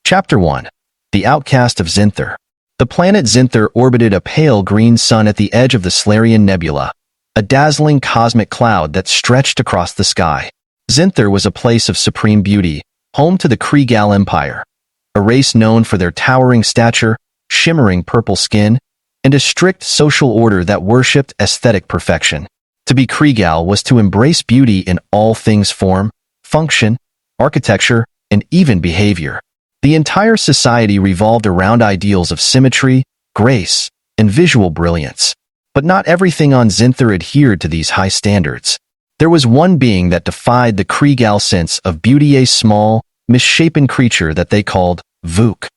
Chapter 1. The Outcast of Zinther. The planet Zinther orbited a pale green sun at the edge of the Solarian Nebula, a dazzling cosmic cloud that stretched across the sky. Zinther was a place of supreme beauty, home to the Kreegal Empire, a race known for their towering stature, shimmering purple skin, and a strict social order that worshipped aesthetic perfection. To be Kreegal was to embrace beauty in all things form, function, architecture, and even behavior. The entire society revolved around ideals of symmetry, grace, and visual brilliance. But not everything on Zinther adhered to these high standards. There was one being that defied the Kreegal sense of beauty, a small, misshapen creature that they called Vuk.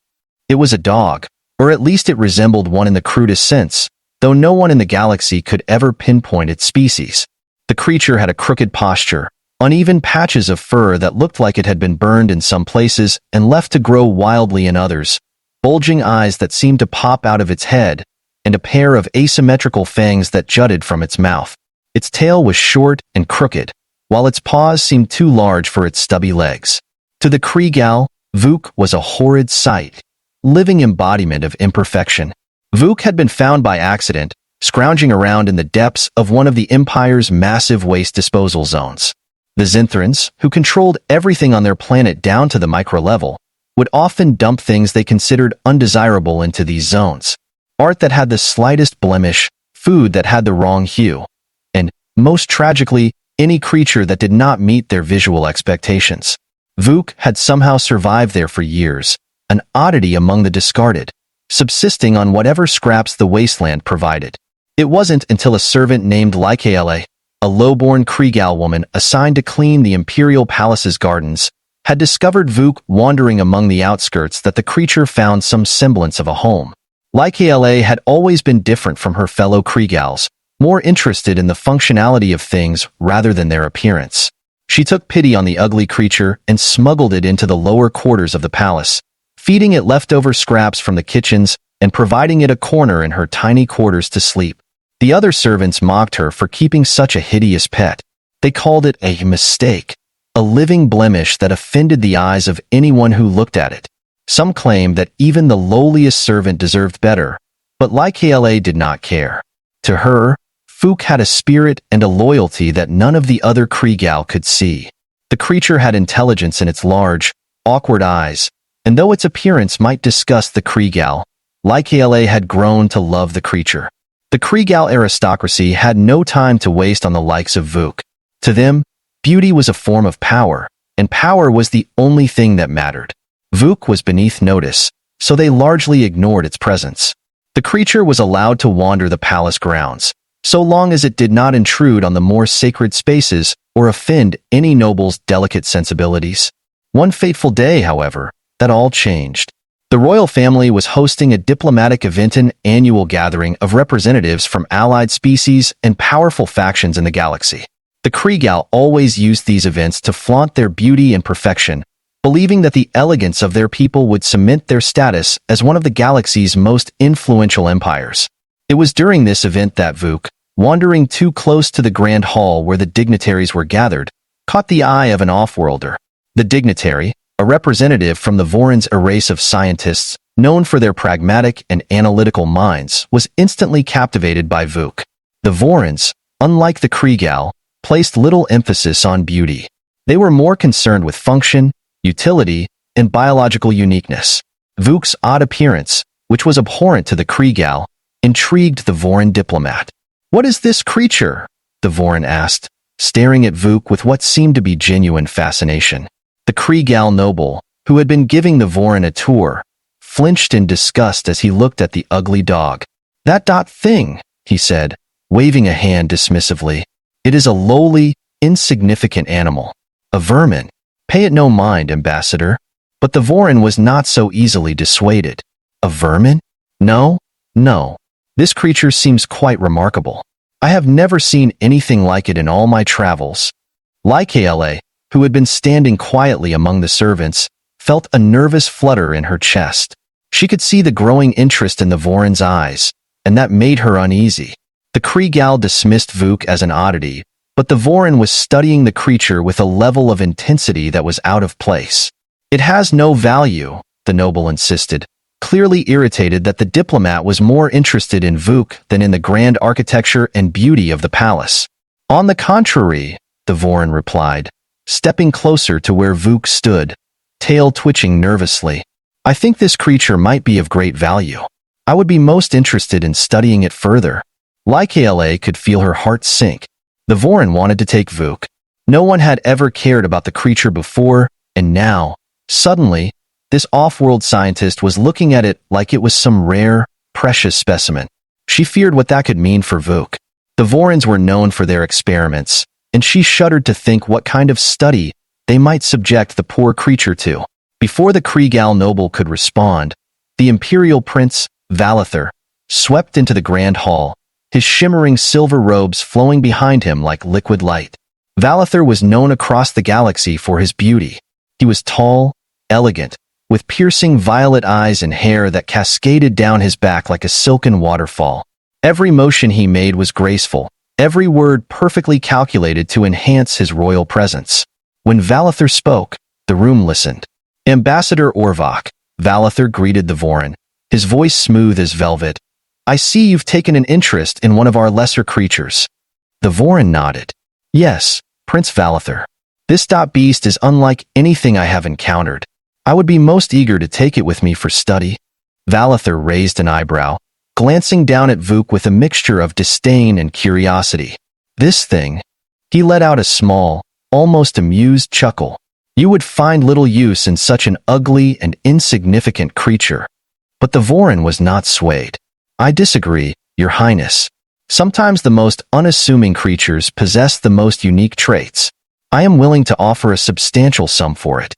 It was a dog, or at least it resembled one in the crudest sense, though no one in the galaxy could ever pinpoint its species. The creature had a crooked posture, uneven patches of fur that looked like it had been burned in some places and left to grow wildly in others, bulging eyes that seemed to pop out of its head, and a pair of asymmetrical fangs that jutted from its mouth. Its tail was short and crooked, while its paws seemed too large for its stubby legs. To the Kreegal, Vuk was a horrid sight, living embodiment of imperfection. Vuk had been found by accident, scrounging around in the depths of one of the Empire's massive waste disposal zones. The Zintherans, who controlled everything on their planet down to the micro-level, would often dump things they considered undesirable into these zones. Art that had the slightest blemish, food that had the wrong hue, and, most tragically, any creature that did not meet their visual expectations. Vuk had somehow survived there for years, an oddity among the discarded, subsisting on whatever scraps the wasteland provided. It wasn't until a servant named Lykla, a low-born Kreegal woman assigned to clean the Imperial Palace's gardens, had discovered Vuk wandering among the outskirts that the creature found some semblance of a home. Lykla had always been different from her fellow Kreegals, more interested in the functionality of things rather than their appearance. She took pity on the ugly creature and smuggled it into the lower quarters of the palace, feeding it leftover scraps from the kitchens and providing it a corner in her tiny quarters to sleep. The other servants mocked her for keeping such a hideous pet. They called it a mistake, a living blemish that offended the eyes of anyone who looked at it. Some claimed that even the lowliest servant deserved better, but Lykla did not care. To her, Vuk had a spirit and a loyalty that none of the other Kreegal could see. The creature had intelligence in its large, awkward eyes, and though its appearance might disgust the Kreegal, Lykla had grown to love the creature. The Kreegal aristocracy had no time to waste on the likes of Vuk. To them, beauty was a form of power, and power was the only thing that mattered. Vuk was beneath notice, so they largely ignored its presence. The creature was allowed to wander the palace grounds, so long as it did not intrude on the more sacred spaces or offend any noble's delicate sensibilities. One fateful day, however, that all changed. The royal family was hosting a diplomatic event, an annual gathering of representatives from allied species and powerful factions in the galaxy. The Kreegal always used these events to flaunt their beauty and perfection, believing that the elegance of their people would cement their status as one of the galaxy's most influential empires. It was during this event that Vuk, wandering too close to the grand hall where the dignitaries were gathered, caught the eye of an off-worlder. The dignitary, a representative from the Vorans, a race of scientists known for their pragmatic and analytical minds, was instantly captivated by Vuk. The Vorans, unlike the Kreegal, placed little emphasis on beauty. They were more concerned with function, utility, and biological uniqueness. Vuk's odd appearance, which was abhorrent to the Kreegal, intrigued the Voran diplomat. "What is this creature?" the Voran asked, staring at Vuk with what seemed to be genuine fascination. The Kreegal noble, who had been giving the Voran a tour, flinched in disgust as he looked at the ugly dog. "That thing," he said, waving a hand dismissively. "It is a lowly, insignificant animal. A vermin. Pay it no mind, Ambassador." But the Voran was not so easily dissuaded. "A vermin? No. This creature seems quite remarkable. I have never seen anything like it in all my travels." Lykla, who had been standing quietly among the servants, felt a nervous flutter in her chest. She could see the growing interest in the Voran's eyes, and that made her uneasy. The Kreegal dismissed Vuk as an oddity, but the Voran was studying the creature with a level of intensity that was out of place. "It has no value," the noble insisted, clearly irritated that the diplomat was more interested in Vuk than in the grand architecture and beauty of the palace. On the contrary, the Vorin replied, stepping closer to where Vuk stood, tail twitching nervously. I think this creature might be of great value. I would be most interested in studying it further. Lycala could feel her heart sink. The Vorin wanted to take Vuk. No one had ever cared about the creature before, and now, suddenly, this off-world scientist was looking at it like it was some rare, precious specimen. She feared what that could mean for Vuk. The Vorins were known for their experiments, and she shuddered to think what kind of study they might subject the poor creature to. Before the Kreegal noble could respond, the Imperial Prince, Valather, swept into the grand hall, his shimmering silver robes flowing behind him like liquid light. Valather was known across the galaxy for his beauty. He was tall, elegant, with piercing violet eyes and hair that cascaded down his back like a silken waterfall. Every motion he made was graceful, every word perfectly calculated to enhance his royal presence. When Valather spoke, the room listened. Ambassador Orvok, Valather greeted the Vorin, his voice smooth as velvet. I see you've taken an interest in one of our lesser creatures. The Vorin nodded. Yes, Prince Valather. This beast is unlike anything I have encountered. I would be most eager to take it with me for study. Valather raised an eyebrow, glancing down at Vuk with a mixture of disdain and curiosity. This thing? He let out a small, almost amused chuckle. You would find little use in such an ugly and insignificant creature. But the Vorin was not swayed. I disagree, Your Highness. Sometimes the most unassuming creatures possess the most unique traits. I am willing to offer a substantial sum for it.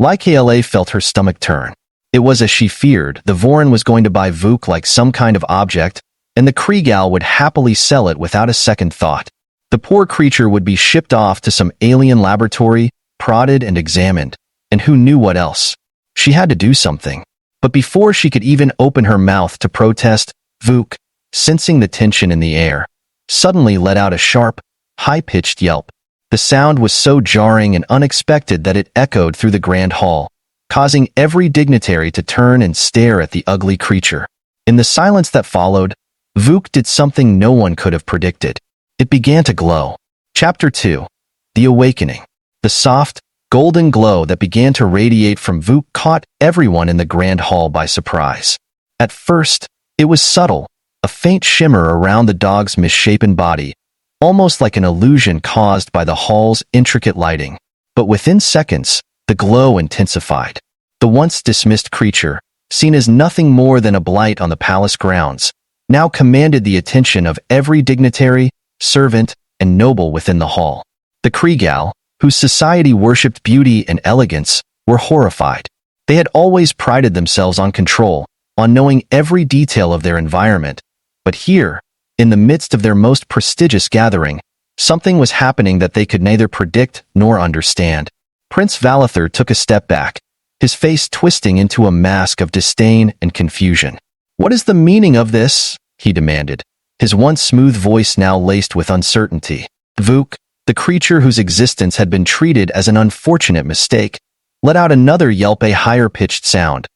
Lycala felt her stomach turn. It was as she feared. The Vorin was going to buy Vuk like some kind of object, and the Kreegal would happily sell it without a second thought. The poor creature would be shipped off to some alien laboratory, prodded and examined, and who knew what else. She had to do something. But before she could even open her mouth to protest, Vuk, sensing the tension in the air, suddenly let out a sharp, high-pitched yelp. The sound was so jarring and unexpected that it echoed through the grand hall, causing every dignitary to turn and stare at the ugly creature. In the silence that followed, Vuk did something no one could have predicted. It began to glow. Chapter 2. The Awakening. The soft, golden glow that began to radiate from Vuk caught everyone in the grand hall by surprise. At first, it was subtle, a faint shimmer around the dog's misshapen body, almost like an illusion caused by the hall's intricate lighting. But within seconds, the glow intensified. The once dismissed creature, seen as nothing more than a blight on the palace grounds, now commanded the attention of every dignitary, servant, and noble within the hall. The Kreegal, whose society worshipped beauty and elegance, were horrified. They had always prided themselves on control, on knowing every detail of their environment. But here, in the midst of their most prestigious gathering, something was happening that they could neither predict nor understand. Prince Valather took a step back, his face twisting into a mask of disdain and confusion. What is the meaning of this? He demanded, his once smooth voice now laced with uncertainty. Vuk, the creature whose existence had been treated as an unfortunate mistake, let out another yelp, a higher-pitched sound,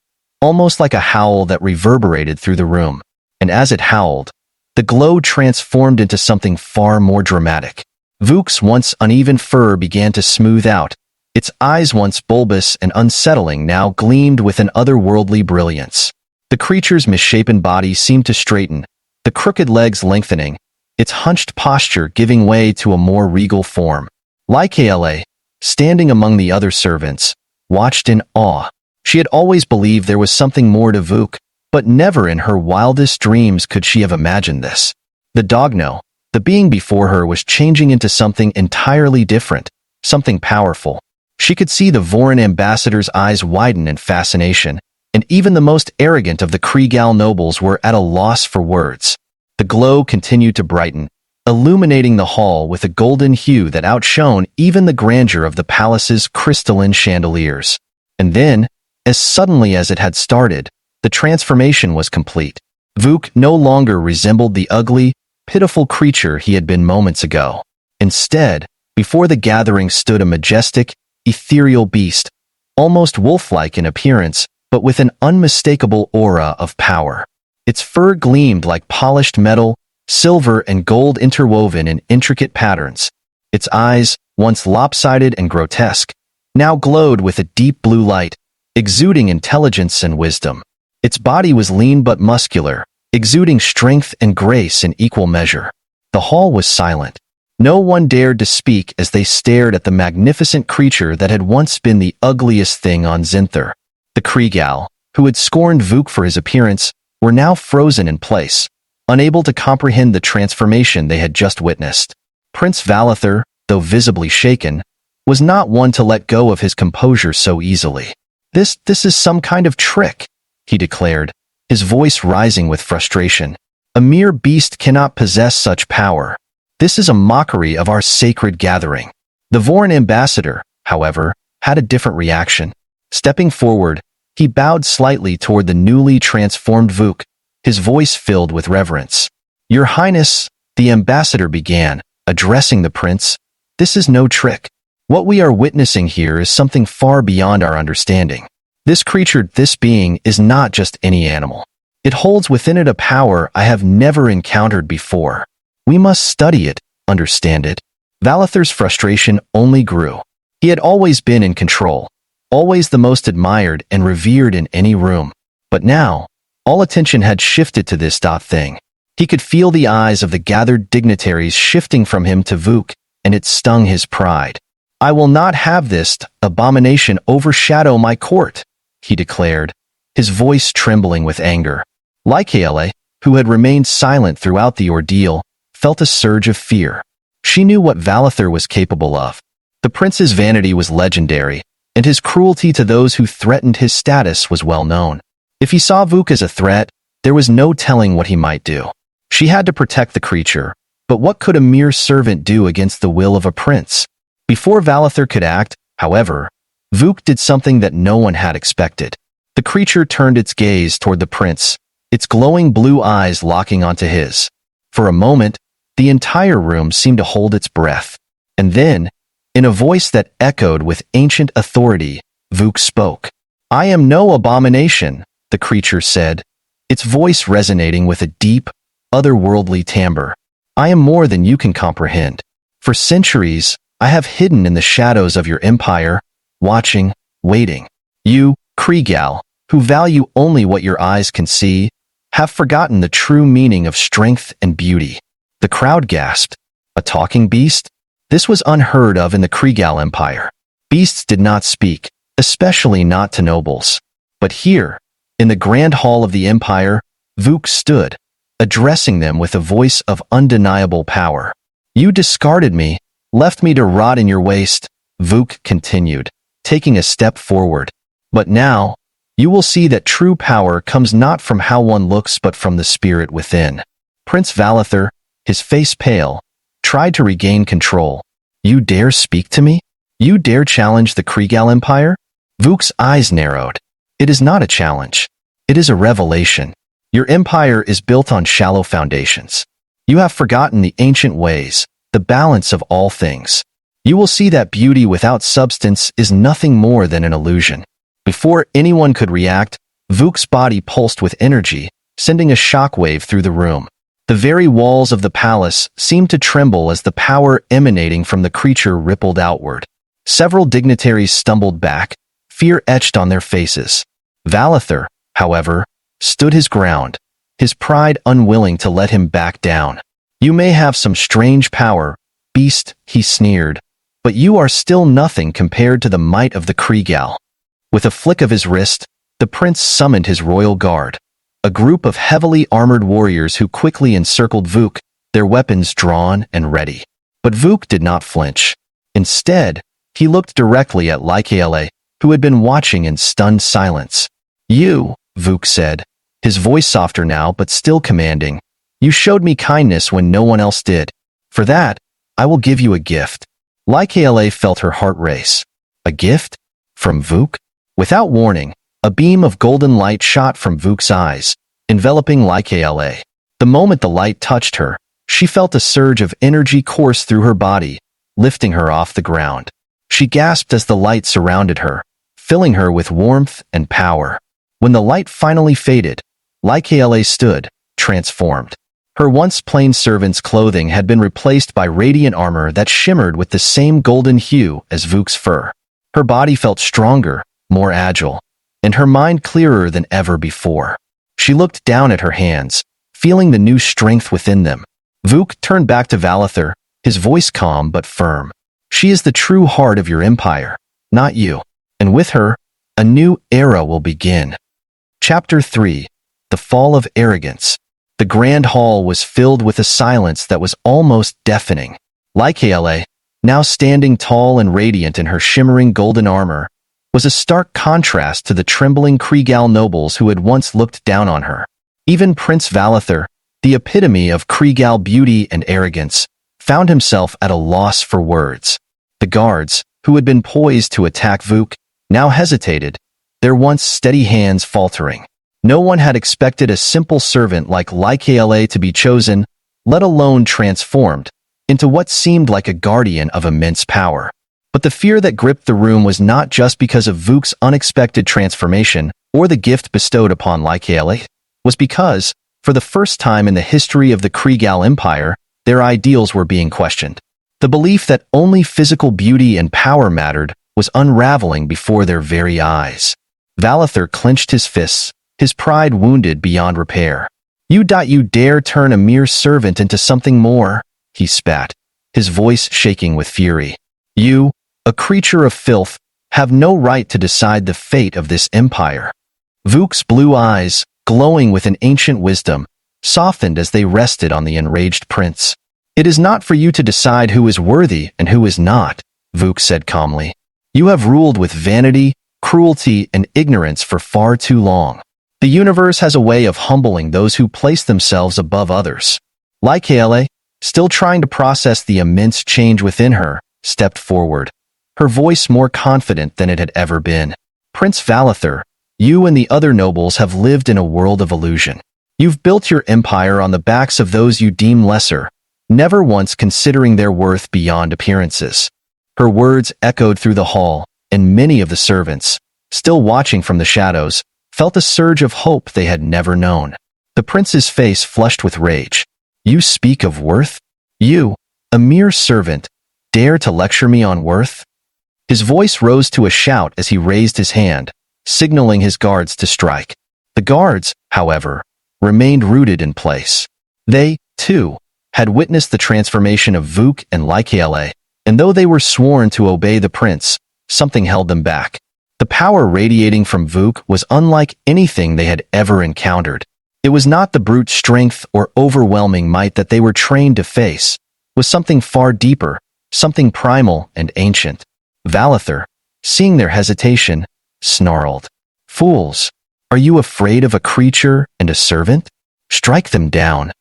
almost like a howl that reverberated through the room. And as it howled, the glow transformed into something far more dramatic. Vuk's once uneven fur began to smooth out. Its eyes, once bulbous and unsettling, now gleamed with an otherworldly brilliance. The creature's misshapen body seemed to straighten, the crooked legs lengthening, its hunched posture giving way to a more regal form. Lycala, standing among the other servants, watched in awe. She had always believed there was something more to Vuk, but never in her wildest dreams could she have imagined this. The Dogno, the being before her, was changing into something entirely different, something powerful. She could see the Vorin ambassador's eyes widen in fascination, and even the most arrogant of the Kreegal nobles were at a loss for words. The glow continued to brighten, illuminating the hall with a golden hue that outshone even the grandeur of the palace's crystalline chandeliers. And then, as suddenly as it had started, the transformation was complete. Vuk no longer resembled the ugly, pitiful creature he had been moments ago. Instead, before the gathering stood a majestic, ethereal beast, almost wolf-like in appearance, but with an unmistakable aura of power. Its fur gleamed like polished metal, silver and gold interwoven in intricate patterns. Its eyes, once lopsided and grotesque, now glowed with a deep blue light, exuding intelligence and wisdom. Its body was lean but muscular, exuding strength and grace in equal measure. The hall was silent. No one dared to speak as they stared at the magnificent creature that had once been the ugliest thing on Zinther. The Kriegal, who had scorned Vuk for his appearance, were now frozen in place, unable to comprehend the transformation they had just witnessed. Prince Valather, though visibly shaken, was not one to let go of his composure so easily. This is some kind of trick," he declared, his voice rising with frustration. "A mere beast cannot possess such power. This is a mockery of our sacred gathering." The Vorin ambassador, however, had a different reaction. Stepping forward, he bowed slightly toward the newly transformed Vuk, his voice filled with reverence. "Your Highness," the ambassador began, addressing the prince, "this is no trick. What we are witnessing here is something far beyond our understanding. This creature, this being, is not just any animal. It holds within it a power I have never encountered before. We must study it, understand it." Valather's frustration only grew. He had always been in control, always the most admired and revered in any room. But now, all attention had shifted to this thing. He could feel the eyes of the gathered dignitaries shifting from him to Vuk, and it stung his pride. "I will not have this abomination overshadow my court," he declared, his voice trembling with anger. Lycaele, who had remained silent throughout the ordeal, felt a surge of fear. She knew what Valather was capable of. The prince's vanity was legendary, and his cruelty to those who threatened his status was well known. If he saw Vuk as a threat, there was no telling what he might do. She had to protect the creature, but what could a mere servant do against the will of a prince? Before Valather could act, however, Vuk did something that no one had expected. The creature turned its gaze toward the prince, its glowing blue eyes locking onto his. For a moment, the entire room seemed to hold its breath. And then, in a voice that echoed with ancient authority, Vuk spoke. "I am no abomination," the creature said, its voice resonating with a deep, otherworldly timbre. "I am more than you can comprehend. For centuries, I have hidden in the shadows of your empire, watching, waiting. You, Kriegal, who value only what your eyes can see, have forgotten the true meaning of strength and beauty." The crowd gasped. A talking beast? This was unheard of in the Kriegal Empire. Beasts did not speak, especially not to nobles. But here, in the grand hall of the empire, Vuk stood, addressing them with a voice of undeniable power. "You discarded me, left me to rot in your waste," Vuk continued, taking a step forward. "But now, you will see that true power comes not from how one looks but from the spirit within." Prince Valather, his face pale, tried to regain control. "You dare speak to me? You dare challenge the Kriegal Empire?" Vuk's eyes narrowed. "It is not a challenge. It is a revelation. Your empire is built on shallow foundations. You have forgotten the ancient ways, the balance of all things. You will see that beauty without substance is nothing more than an illusion." Before anyone could react, Vuk's body pulsed with energy, sending a shockwave through the room. The very walls of the palace seemed to tremble as the power emanating from the creature rippled outward. Several dignitaries stumbled back, fear etched on their faces. Valather, however, stood his ground, his pride unwilling to let him back down. "You may have some strange power, beast," he sneered, "but you are still nothing compared to the might of the Kriegal." With a flick of his wrist, the prince summoned his royal guard, a group of heavily armored warriors who quickly encircled Vuk, their weapons drawn and ready. But Vuk did not flinch. Instead, he looked directly at Lycaele, who had been watching in stunned silence. "You," Vuk said, his voice softer now but still commanding, "you showed me kindness when no one else did. For that, I will give you a gift." Lycaele felt her heart race. A gift? From Vuk? Without warning, a beam of golden light shot from Vuk's eyes, enveloping Lycaele. The moment the light touched her, she felt a surge of energy course through her body, lifting her off the ground. She gasped as the light surrounded her, filling her with warmth and power. When the light finally faded, Lycala stood, transformed. Her once plain servant's clothing had been replaced by radiant armor that shimmered with the same golden hue as Vuk's fur. Her body felt stronger, more agile, and her mind clearer than ever before. She looked down at her hands, feeling the new strength within them. Vuk turned back to Valather, his voice calm but firm. She is the true heart of your empire, not you. And with her, a new era will begin. Chapter 3. The Fall of Arrogance. The grand hall was filled with a silence that was almost deafening. Lycala, now standing tall and radiant in her shimmering golden armor, was a stark contrast to the trembling Kreegal nobles who had once looked down on her. Even Prince Valather, the epitome of Kreegal beauty and arrogance, found himself at a loss for words. The guards, who had been poised to attack Vuk, now hesitated, their once steady hands faltering. No one had expected a simple servant like Lycala to be chosen, let alone transformed, into what seemed like a guardian of immense power. But the fear that gripped the room was not just because of Vuk's unexpected transformation or the gift bestowed upon Lycala, was because, for the first time in the history of the Kreegal Empire, their ideals were being questioned. The belief that only physical beauty and power mattered was unraveling before their very eyes. Valather clenched his fists, his pride wounded beyond repair. You dare turn a mere servant into something more, he spat, his voice shaking with fury. You, a creature of filth, have no right to decide the fate of this empire. Vuk's blue eyes, glowing with an ancient wisdom, softened as they rested on the enraged prince. It is not for you to decide who is worthy and who is not, Vuk said calmly. You have ruled with vanity, cruelty, and ignorance for far too long. The universe has a way of humbling those who place themselves above others. Lycala, still trying to process the immense change within her, stepped forward, her voice more confident than it had ever been. Prince Valather, you and the other nobles have lived in a world of illusion. You've built your empire on the backs of those you deem lesser, never once considering their worth beyond appearances. Her words echoed through the hall, and many of the servants, still watching from the shadows, felt a surge of hope they had never known. The prince's face flushed with rage. You speak of worth? You, a mere servant, dare to lecture me on worth? His voice rose to a shout as he raised his hand, signaling his guards to strike. The guards, however, remained rooted in place. They, too, had witnessed the transformation of Vuk and Lycala, and though they were sworn to obey the prince, something held them back. The power radiating from Vuk was unlike anything they had ever encountered. It was not the brute strength or overwhelming might that they were trained to face. It was something far deeper, something primal and ancient. Valather, seeing their hesitation, snarled. Fools, are you afraid of a creature and a servant? Strike them down.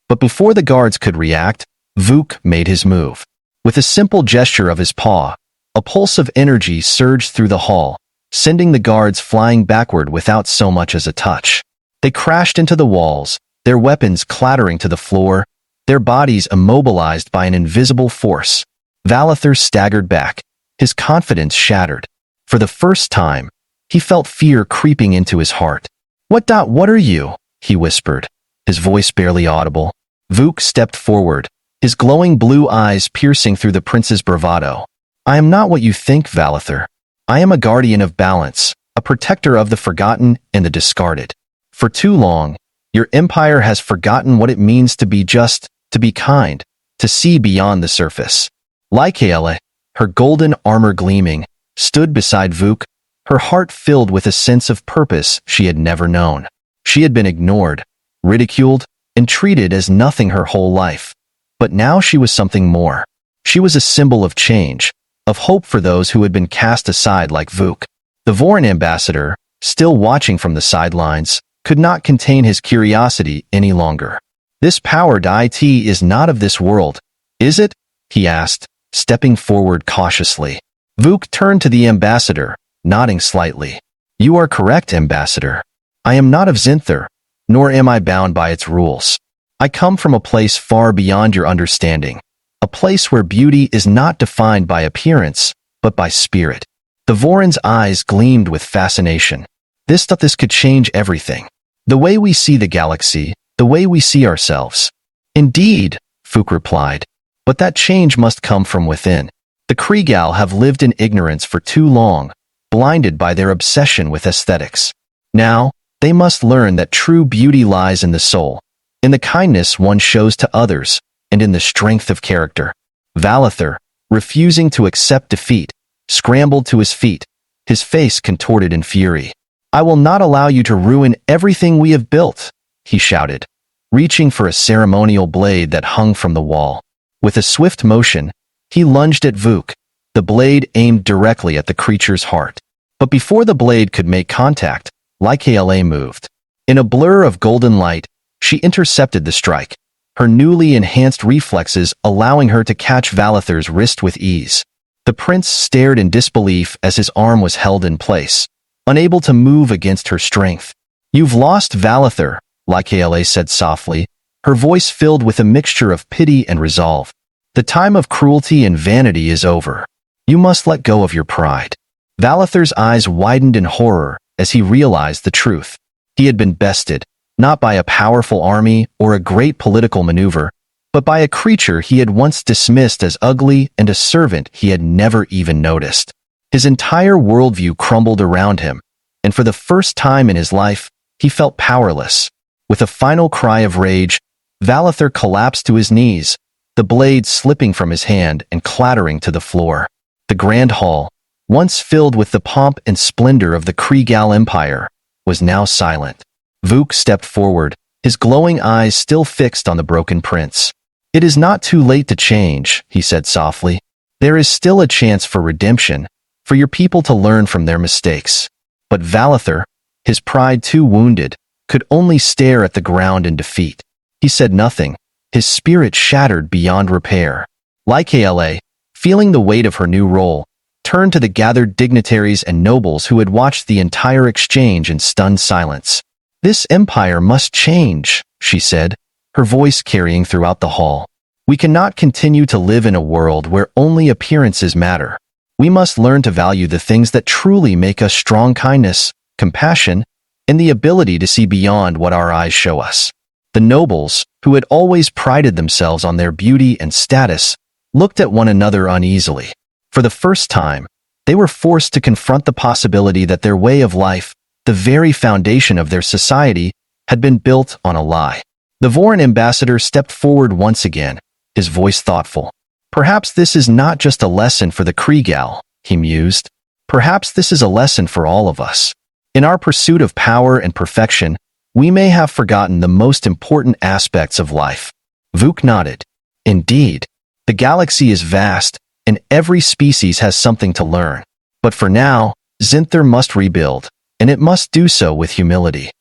But before the guards could react, Vuk made his move. With a simple gesture of his paw, a pulse of energy surged through the hall, sending the guards flying backward without so much as a touch. They crashed into the walls, their weapons clattering to the floor, their bodies immobilized by an invisible force. Valather staggered back, his confidence shattered. For the first time, he felt fear creeping into his heart. What are you? He whispered, his voice barely audible. Vuk stepped forward, his glowing blue eyes piercing through the prince's bravado. I am not what you think, Valather. I am a guardian of balance, a protector of the forgotten and the discarded. For too long, your empire has forgotten what it means to be just, to be kind, to see beyond the surface. Lycala, her golden armor gleaming, stood beside Vuk, her heart filled with a sense of purpose she had never known. She had been ignored, ridiculed, and treated as nothing her whole life. But now she was something more. She was a symbol of change, of hope for those who had been cast aside like Vuk. The Vorin ambassador, still watching from the sidelines, could not contain his curiosity any longer. This powered IT is not of this world, is it? He asked, stepping forward cautiously. Vuk turned to the ambassador, nodding slightly. You are correct, ambassador. I am not of Zinther, nor am I bound by its rules. I come from a place far beyond your understanding, a place where beauty is not defined by appearance, but by spirit. The Vorin's eyes gleamed with fascination. This could change everything. The way we see the galaxy, the way we see ourselves. Indeed, Fook replied. But that change must come from within. The Krigal have lived in ignorance for too long, blinded by their obsession with aesthetics. Now, they must learn that true beauty lies in the soul, in the kindness one shows to others, and in the strength of character. Valather, refusing to accept defeat, scrambled to his feet, his face contorted in fury. "I will not allow you to ruin everything we have built," he shouted, reaching for a ceremonial blade that hung from the wall. With a swift motion, he lunged at Vuk, the blade aimed directly at the creature's heart. But before the blade could make contact, Lycala moved. In a blur of golden light, she intercepted the strike, her newly enhanced reflexes allowing her to catch Valather's wrist with ease. The prince stared in disbelief as his arm was held in place, unable to move against her strength. "You've lost, Valather," Lycala said softly, her voice filled with a mixture of pity and resolve. "The time of cruelty and vanity is over. You must let go of your pride." Valather's eyes widened in horror as he realized the truth. He had been bested, not by a powerful army or a great political maneuver, but by a creature he had once dismissed as ugly and a servant he had never even noticed. His entire worldview crumbled around him, and for the first time in his life, he felt powerless. With a final cry of rage, Valather collapsed to his knees, the blade slipping from his hand and clattering to the floor. The Grand Hall, once filled with the pomp and splendor of the Krigal Empire, was now silent. Vuk stepped forward, his glowing eyes still fixed on the broken prince. "It is not too late to change," he said softly. "There is still a chance for redemption, for your people to learn from their mistakes." But Valather, his pride too wounded, could only stare at the ground in defeat. He said nothing, his spirit shattered beyond repair. Lycala, feeling the weight of her new role, turned to the gathered dignitaries and nobles who had watched the entire exchange in stunned silence. "This empire must change," she said, her voice carrying throughout the hall. "We cannot continue to live in a world where only appearances matter. We must learn to value the things that truly make us strong: kindness, compassion, and the ability to see beyond what our eyes show us." The nobles, who had always prided themselves on their beauty and status, looked at one another uneasily. For the first time, they were forced to confront the possibility that their way of life, the very foundation of their society, had been built on a lie. The Vorin ambassador stepped forward once again, his voice thoughtful. "Perhaps this is not just a lesson for the Krigal," he mused. "Perhaps this is a lesson for all of us. In our pursuit of power and perfection, we may have forgotten the most important aspects of life." Vuk nodded. "Indeed, the galaxy is vast, and every species has something to learn. But for now, Zinther must rebuild, and it must do so with humility."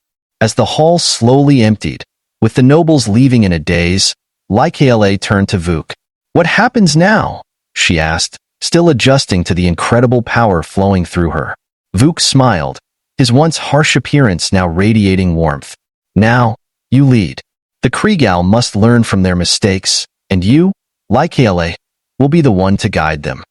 As the hall slowly emptied, with the nobles leaving in a daze, Lycala turned to Vuk. "What happens now?" she asked, still adjusting to the incredible power flowing through her. Vuk smiled, his once harsh appearance now radiating warmth. "Now, you lead. The Krigal must learn from their mistakes, and you, Lycala, will be the one to guide them."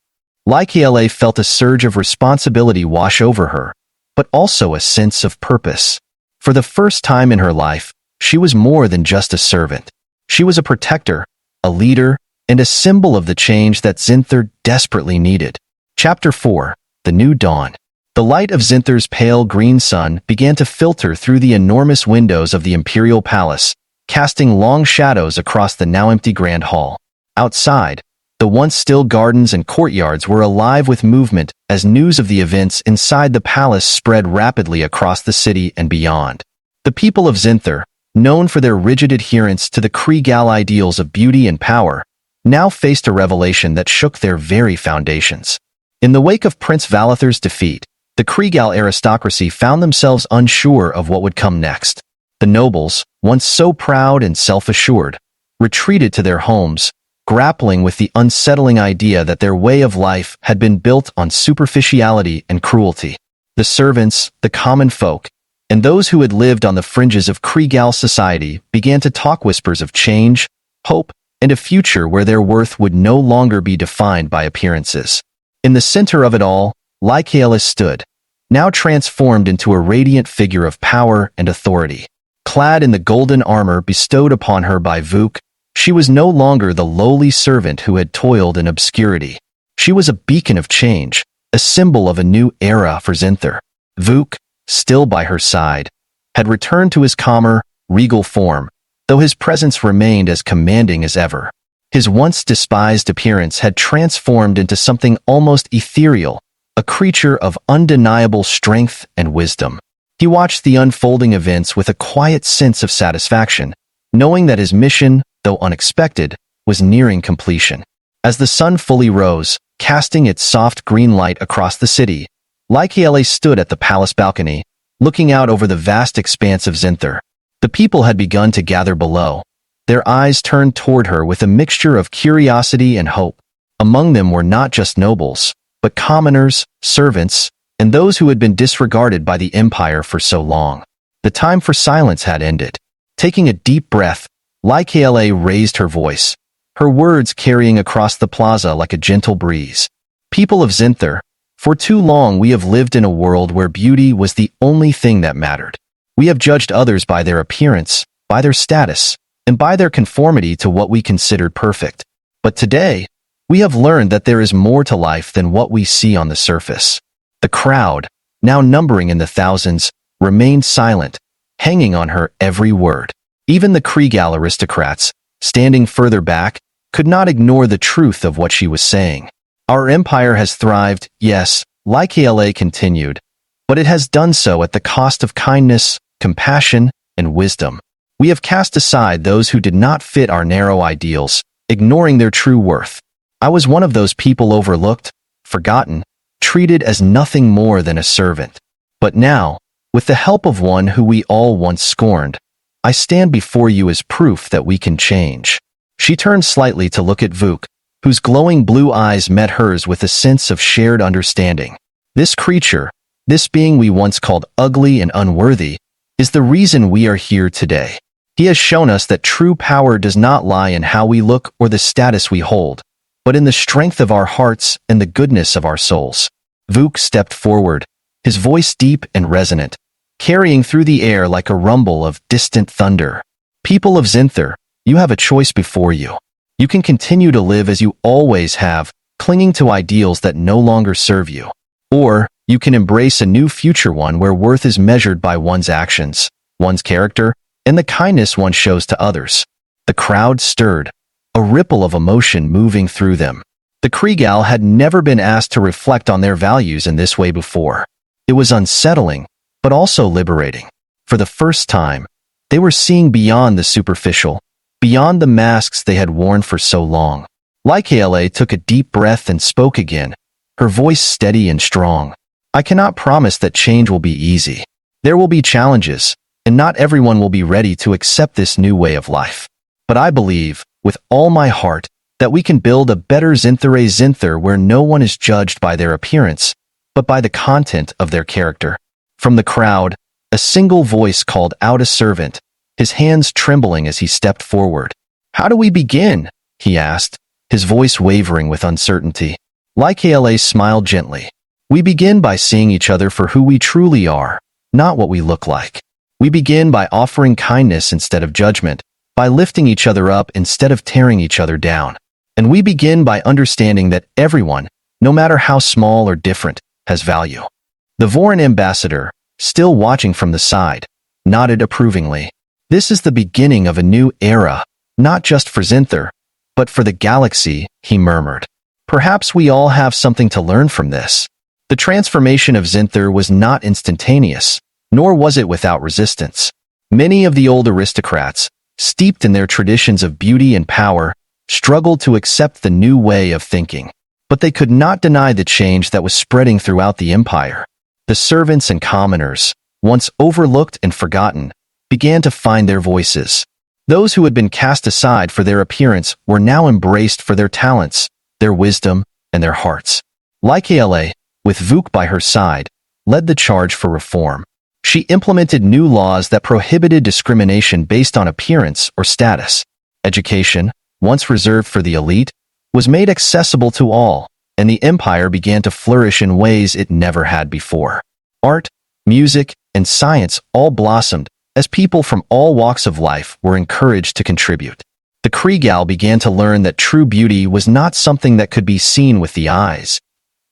Lycala felt a surge of responsibility wash over her, but also a sense of purpose. For the first time in her life, she was more than just a servant. She was a protector, a leader, and a symbol of the change that Zinther desperately needed. Chapter 4: The New Dawn. The light of Zinther's pale green sun began to filter through the enormous windows of the imperial palace, casting long shadows across the now empty Grand Hall. Outside, the once still gardens and courtyards were alive with movement as news of the events inside the palace spread rapidly across the city and beyond. The people of Zinther, known for their rigid adherence to the Krigal ideals of beauty and power, now faced a revelation that shook their very foundations. In the wake of Prince Valather's defeat, the Krigal aristocracy found themselves unsure of what would come next. The nobles, once so proud and self-assured, retreated to their homes, grappling with the unsettling idea that their way of life had been built on superficiality and cruelty. The servants, the common folk, and those who had lived on the fringes of Krigal society began to talk whispers of change, hope, and a future where their worth would no longer be defined by appearances. In the center of it all, Lycala stood, now transformed into a radiant figure of power and authority. Clad in the golden armor bestowed upon her by Vuk, she was no longer the lowly servant who had toiled in obscurity. She was a beacon of change, a symbol of a new era for Zinther. Vuk, still by her side, had returned to his calmer, regal form, though his presence remained as commanding as ever. His once despised appearance had transformed into something almost ethereal, a creature of undeniable strength and wisdom. He watched the unfolding events with a quiet sense of satisfaction, knowing that his mission, though unexpected, was nearing completion. As the sun fully rose, casting its soft green light across the city, Lycaele stood at the palace balcony, looking out over the vast expanse of Zinther. The people had begun to gather below, their eyes turned toward her with a mixture of curiosity and hope. Among them were not just nobles, but commoners, servants, and those who had been disregarded by the empire for so long. The time for silence had ended. Taking a deep breath, Lycaele raised her voice, her words carrying across the plaza like a gentle breeze. People of Zinther, for too long we have lived in a world where beauty was the only thing that mattered. We have judged others by their appearance, by their status, and by their conformity to what we considered perfect. But today, we have learned that there is more to life than what we see on the surface. The crowd, now numbering in the thousands, remained silent, hanging on her every word. Even the Kregal aristocrats, standing further back, could not ignore the truth of what she was saying. Our empire has thrived, yes, Lycaele continued, but it has done so at the cost of kindness, compassion, and wisdom. We have cast aside those who did not fit our narrow ideals, ignoring their true worth. I was one of those people overlooked, forgotten, treated as nothing more than a servant. But now, with the help of one who we all once scorned, I stand before you as proof that we can change. She turned slightly to look at Vuk, whose glowing blue eyes met hers with a sense of shared understanding. This creature, this being we once called ugly and unworthy, is the reason we are here today. He has shown us that true power does not lie in how we look or the status we hold, but in the strength of our hearts and the goodness of our souls. Vuk stepped forward, his voice deep and resonant, carrying through the air like a rumble of distant thunder. People of Zinther, you have a choice before you. You can continue to live as you always have, clinging to ideals that no longer serve you. Or, you can embrace a new future one where worth is measured by one's actions, one's character, and the kindness one shows to others. The crowd stirred, a ripple of emotion moving through them. The Kregal had never been asked to reflect on their values in this way before. It was unsettling, but also liberating. For the first time, they were seeing beyond the superficial, beyond the masks they had worn for so long. Lycaele took a deep breath and spoke again, her voice steady and strong. I cannot promise that change will be easy. There will be challenges, and not everyone will be ready to accept this new way of life. But I believe, with all my heart, that we can build a better Zinther where no one is judged by their appearance, but by the content of their character. From the crowd, a single voice called out a servant, his hands trembling as he stepped forward. How do we begin? He asked, his voice wavering with uncertainty. Lycaele smiled gently. We begin by seeing each other for who we truly are, not what we look like. We begin by offering kindness instead of judgment, by lifting each other up instead of tearing each other down. And we begin by understanding that everyone, no matter how small or different, has value. The Vorin ambassador, still watching from the side, nodded approvingly. This is the beginning of a new era, not just for Zinther, but for the galaxy, he murmured. Perhaps we all have something to learn from this. The transformation of Zinther was not instantaneous, nor was it without resistance. Many of the old aristocrats, steeped in their traditions of beauty and power, struggled to accept the new way of thinking. But they could not deny the change that was spreading throughout the empire. The servants and commoners, once overlooked and forgotten, began to find their voices. Those who had been cast aside for their appearance were now embraced for their talents, their wisdom, and their hearts. Lycaele, with Vuk by her side, led the charge for reform. She implemented new laws that prohibited discrimination based on appearance or status. Education, once reserved for the elite, was made accessible to all, and the empire began to flourish in ways it never had before. Art, music, and science all blossomed as people from all walks of life were encouraged to contribute. The Kriegel began to learn that true beauty was not something that could be seen with the eyes,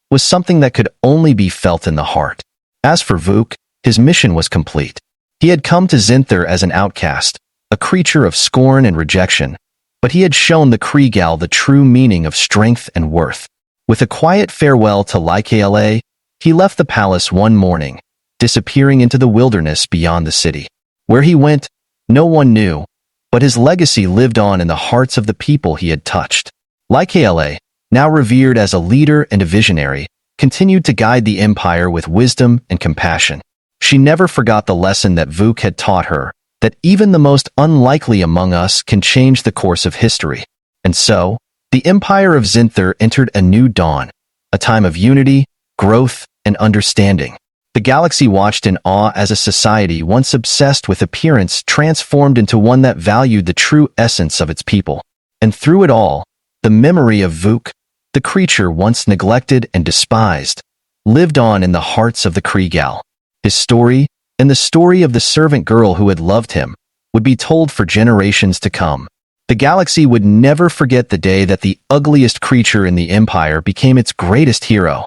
it was something that could only be felt in the heart. As for Vuk, his mission was complete. He had come to Zinther as an outcast, a creature of scorn and rejection, but he had shown the Kriegel the true meaning of strength and worth. With a quiet farewell to Likala, he left the palace one morning, disappearing into the wilderness beyond the city. Where he went, no one knew, but his legacy lived on in the hearts of the people he had touched. Likala, now revered as a leader and a visionary, continued to guide the empire with wisdom and compassion. She never forgot the lesson that Vuk had taught her, that even the most unlikely among us can change the course of history. And so, the empire of Zinther entered a new dawn, a time of unity, growth, and understanding. The galaxy watched in awe as a society once obsessed with appearance transformed into one that valued the true essence of its people. And through it all, the memory of Vuk, the creature once neglected and despised, lived on in the hearts of the Kriegel. His story, and the story of the servant girl who had loved him, would be told for generations to come. The galaxy would never forget the day that the ugliest creature in the empire became its greatest hero.